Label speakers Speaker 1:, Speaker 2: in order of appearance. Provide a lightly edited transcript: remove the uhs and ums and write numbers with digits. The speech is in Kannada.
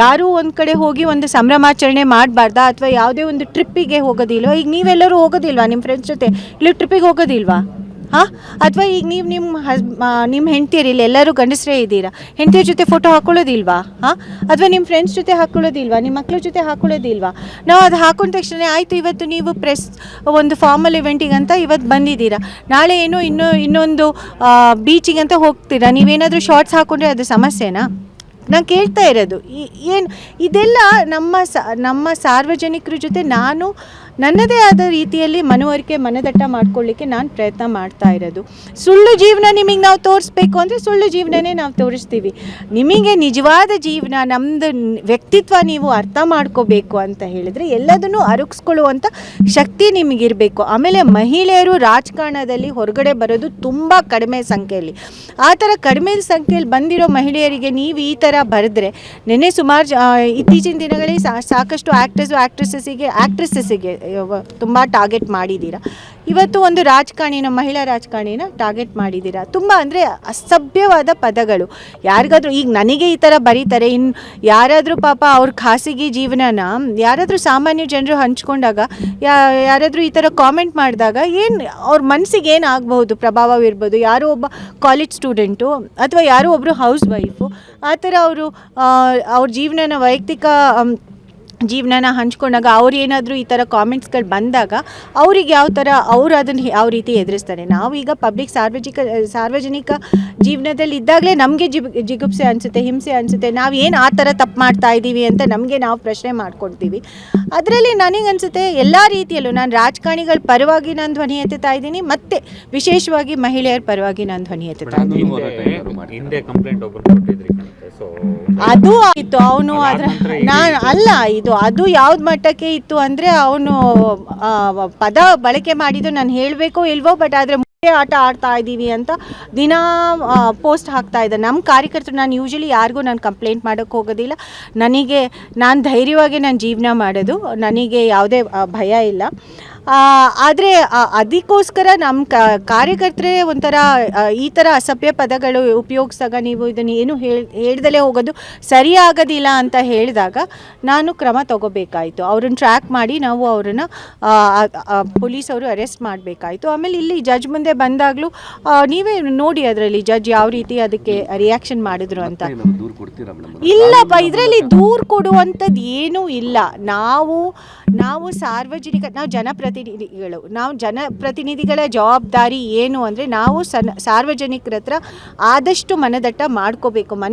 Speaker 1: ಯಾರೂ ಒಂದು ಕಡೆ ಹೋಗಿ ಒಂದು ಸಂಭ್ರಮಾಚರಣೆ ಮಾಡಬಾರ್ದಾ, ಅಥವಾ ಯಾವುದೇ ಒಂದು ಟ್ರಿಪ್ಪಿಗೆ ಹೋಗೋದಿಲ್ವಾ? ಈಗ ನೀವೆಲ್ಲರೂ ಹೋಗೋದಿಲ್ವಾ ನಿಮ್ಮ ಫ್ರೆಂಡ್ಸ್ ಜೊತೆ? ಇಲ್ಲಿ ಟ್ರಿಪ್ಪಿಗೆ ಹೋಗೋದಿಲ್ವಾ? ಹಾಂ, ಅಥವಾ ಈಗ ನೀವು ನಿಮ್ಮ ಹೆಂಡ್ತಿಯರಿಲ್ಲ, ಎಲ್ಲರೂ ಗಂಡಸರೇ ಇದ್ದೀರಾ, ಹೆಂಡ್ತಿಯರ ಜೊತೆ ಫೋಟೋ ಹಾಕ್ಕೊಳ್ಳೋದಿಲ್ವಾ? ಹಾಂ, ಅಥವಾ ನಿಮ್ಮ ಫ್ರೆಂಡ್ಸ್ ಜೊತೆ ಹಾಕ್ಕೊಳ್ಳೋದಿಲ್ವಾ? ನಿಮ್ಮ ಮಕ್ಕಳ ಜೊತೆ ಹಾಕ್ಕೊಳ್ಳೋದಿಲ್ವಾ? ನಾವು ಅದು ಹಾಕೊಂಡ ತಕ್ಷಣ ಆಯಿತು, ಇವತ್ತು ನೀವು ಒಂದು ಫಾರ್ಮಲ್ ಇವೆಂಟಿಗೆ ಅಂತ ಇವತ್ತು ಬಂದಿದ್ದೀರಾ, ನಾಳೆ ಏನೋ ಇನ್ನೊಂದು ಬೀಚಿಗೆ ಅಂತ ಹೋಗ್ತೀರಾ, ನೀವೇನಾದರೂ ಶಾರ್ಟ್ಸ್ ಹಾಕ್ಕೊಂಡ್ರೆ ಅದು ಸಮಸ್ಯೆನಾ? ನಾನು ಕೇಳ್ತಾ ಇರೋದು ಏನು ಇದೆಲ್ಲ ನಮ್ಮ ಸಾರ್ವಜನಿಕರ ಜೊತೆ ನಾನು ನನ್ನದೇ ಆದ ರೀತಿಯಲ್ಲಿ ಮನದಟ್ಟ ಮಾಡ್ಕೊಳ್ಳಿಕ್ಕೆ ನಾನು ಪ್ರಯತ್ನ ಮಾಡ್ತಾ ಇರೋದು. ಸುಳ್ಳು ಜೀವನ ನಿಮಗೆ ನಾವು ತೋರಿಸ್ಬೇಕು ಅಂದರೆ ಸುಳ್ಳು ಜೀವನನೇ ನಾವು ತೋರಿಸ್ತೀವಿ. ನಿಮಗೆ ನಿಜವಾದ ಜೀವನ, ನಮ್ಮದು ವ್ಯಕ್ತಿತ್ವ ನೀವು ಅರ್ಥ ಮಾಡ್ಕೋಬೇಕು ಅಂತ ಹೇಳಿದರೆ ಎಲ್ಲದನ್ನು ಅರಗಿಸ್ಕೊಳ್ಳುವಂಥ ಶಕ್ತಿ ನಿಮಗಿರಬೇಕು. ಆಮೇಲೆ ಮಹಿಳೆಯರು ರಾಜಕಾರಣದಲ್ಲಿ ಹೊರಗಡೆ ಬರೋದು ತುಂಬ ಕಡಿಮೆ ಸಂಖ್ಯೆಯಲ್ಲಿ. ಆ ಥರ ಕಡಿಮೆ ಸಂಖ್ಯೆಯಲ್ಲಿ ಬಂದಿರೋ ಮಹಿಳೆಯರಿಗೆ ನೀವು ಈ ಥರ ಬರೆದ್ರೆ, ನೆನ್ನೆ ಇತ್ತೀಚಿನ ದಿನಗಳಲ್ಲಿ ಸಾಕಷ್ಟು ಆ್ಯಕ್ಟ್ರೆಸ್ಸಸ್ಸಿಗೆ ತುಂಬ ಟಾರ್ಗೆಟ್ ಮಾಡಿದ್ದೀರಾ. ಇವತ್ತು ಒಂದು ಮಹಿಳಾ ರಾಜಕಾರಣಿನ ಟಾರ್ಗೆಟ್ ಮಾಡಿದ್ದೀರಾ. ತುಂಬ ಅಂದರೆ ಅಸಭ್ಯವಾದ ಪದಗಳು. ಯಾರಿಗಾದ್ರೂ ಈಗ ನನಗೆ ಈ ಥರ ಬರೀತಾರೆ, ಇನ್ನು ಯಾರಾದರೂ ಪಾಪ ಅವ್ರ ಖಾಸಗಿ ಜೀವನನ ಯಾರಾದರೂ ಸಾಮಾನ್ಯ ಜನರು ಹಂಚ್ಕೊಂಡಾಗ, ಯಾರಾದರೂ ಈ ಥರ ಕಾಮೆಂಟ್ ಮಾಡಿದಾಗ ಅವ್ರ ಮನಸ್ಸಿಗೆ ಏನಾಗಬಹುದು, ಪ್ರಭಾವವಿರ್ಬೋದು. ಯಾರೋ ಒಬ್ಬ ಕಾಲೇಜ್ ಸ್ಟೂಡೆಂಟು ಅಥವಾ ಯಾರೋ ಒಬ್ಬರು ಹೌಸ್ ವೈಫು, ಆ ಥರ ಅವ್ರ ಜೀವನನ ವೈಯಕ್ತಿಕ ಜೀವನನ ಹಂಚ್ಕೊಂಡಾಗ ಅವ್ರು ಏನಾದರೂ ಈ ಥರ ಕಾಮೆಂಟ್ಸ್ಗಳು ಬಂದಾಗ ಅವ್ರಿಗೆ ಅವ್ರು ಅದನ್ನು ಯಾವ ರೀತಿ ಎದುರಿಸ್ತಾರೆ. ನಾವೀಗ ಸಾರ್ವಜನಿಕ ಜೀವನದಲ್ಲಿ ಇದ್ದಾಗಲೇ ನಮಗೆ ಜಿಗುಪ್ಸೆ ಅನಿಸುತ್ತೆ, ಹಿಂಸೆ ಅನಿಸುತ್ತೆ. ನಾವು ಏನು ಆ ಥರ ತಪ್ಪು ಮಾಡ್ತಾ ಇದ್ದೀವಿ ಅಂತ ನಮಗೆ ನಾವು ಪ್ರಶ್ನೆ ಮಾಡ್ಕೊಳ್ತೀವಿ. ಅದರಲ್ಲಿ ನನಗನ್ಸುತ್ತೆ ಎಲ್ಲ ರೀತಿಯಲ್ಲೂ ನಾನು ರಾಜಕಾರಣಿಗಳ ಪರವಾಗಿ ನಾನು ಧ್ವನಿ ಎತ್ತುತ್ತಾ ಇದ್ದೀನಿ, ಮತ್ತು ವಿಶೇಷವಾಗಿ ಮಹಿಳೆಯರ ಪರವಾಗಿ ನಾನು ಧ್ವನಿ ಎತ್ತುತ್ತಾ ಇದ್ದೀನಿ. ಅದು ಆಯಿತು, ಅವನು ಅದು ಯಾವ್ದು ಮಟ್ಟಕ್ಕೆ ಇತ್ತು ಅಂದರೆ, ಅವನು ಪದ ಬಳಕೆ ಮಾಡಿದ್ದು ನಾನು ಹೇಳಬೇಕೋ ಇಲ್ವೋ, ಬಟ್ ಆದರೆ ಆಟ ಆಡ್ತಾ ಇದ್ದೀವಿ ಅಂತ ದಿನ ಪೋಸ್ಟ್ ಹಾಕ್ತಾ ಇದ್ದೆ. ನಮ್ಮ ಕಾರ್ಯಕರ್ತರು, ನಾನು ಯೂಶಲಿ ಯಾರಿಗೂ ನಾನು ಕಂಪ್ಲೇಂಟ್ ಮಾಡೋಕ್ಕೆ ಹೋಗೋದಿಲ್ಲ. ನಾನು ಧೈರ್ಯವಾಗಿ ನಾನು ಜೀವನ ಮಾಡೋದು, ನನಗೆ ಯಾವುದೇ ಭಯ ಇಲ್ಲ. ಆದರೆ ಅದಕ್ಕೋಸ್ಕರ ನಮ್ಮ ಕಾರ್ಯಕರ್ತರೇ ಒಂಥರ ಈ ಥರ ಅಸಭ್ಯ ಪದಗಳು ಉಪಯೋಗಿಸಿದಾಗ, ನೀವು ಇದನ್ನು ಏನು ಹೇಳ್ದಲೇ ಹೋಗೋದು ಸರಿಯಾಗೋದಿಲ್ಲ ಅಂತ ಹೇಳಿದಾಗ ನಾನು ಕ್ರಮ ತಗೋಬೇಕಾಯಿತು. ಅವ್ರನ್ನ ಟ್ರ್ಯಾಕ್ ಮಾಡಿ ನಾವು ಅವರನ್ನು ಪೊಲೀಸವರು ಅರೆಸ್ಟ್ ಮಾಡಬೇಕಾಯಿತು. ಆಮೇಲೆ ಇಲ್ಲಿ ಜಡ್ಜ್ ಮುಂದೆ ಬಂದಾಗಲೂ ನೀವೇ ನೋಡಿ ಅದರಲ್ಲಿ ಜಡ್ಜ್ ಯಾವ ರೀತಿ ಅದಕ್ಕೆ ರಿಯಾಕ್ಷನ್ ಮಾಡಿದ್ರು ಅಂತ. ಇಲ್ಲಪ್ಪ, ಇದರಲ್ಲಿ ದೂರು ಕೊಡುವಂಥದ್ದು ಏನೂ ಇಲ್ಲ. ನಾವು ಜನಪ್ರತಿನಿಧಿಗಳ ಜವಾಬ್ದಾರಿ ಏನು ಅಂದರೆ, ನಾವು ಸಾರ್ವಜನಿಕರ ಹತ್ರ ಆದಷ್ಟು ಮನದಟ್ಟ ಮಾಡ್ಕೋಬೇಕು.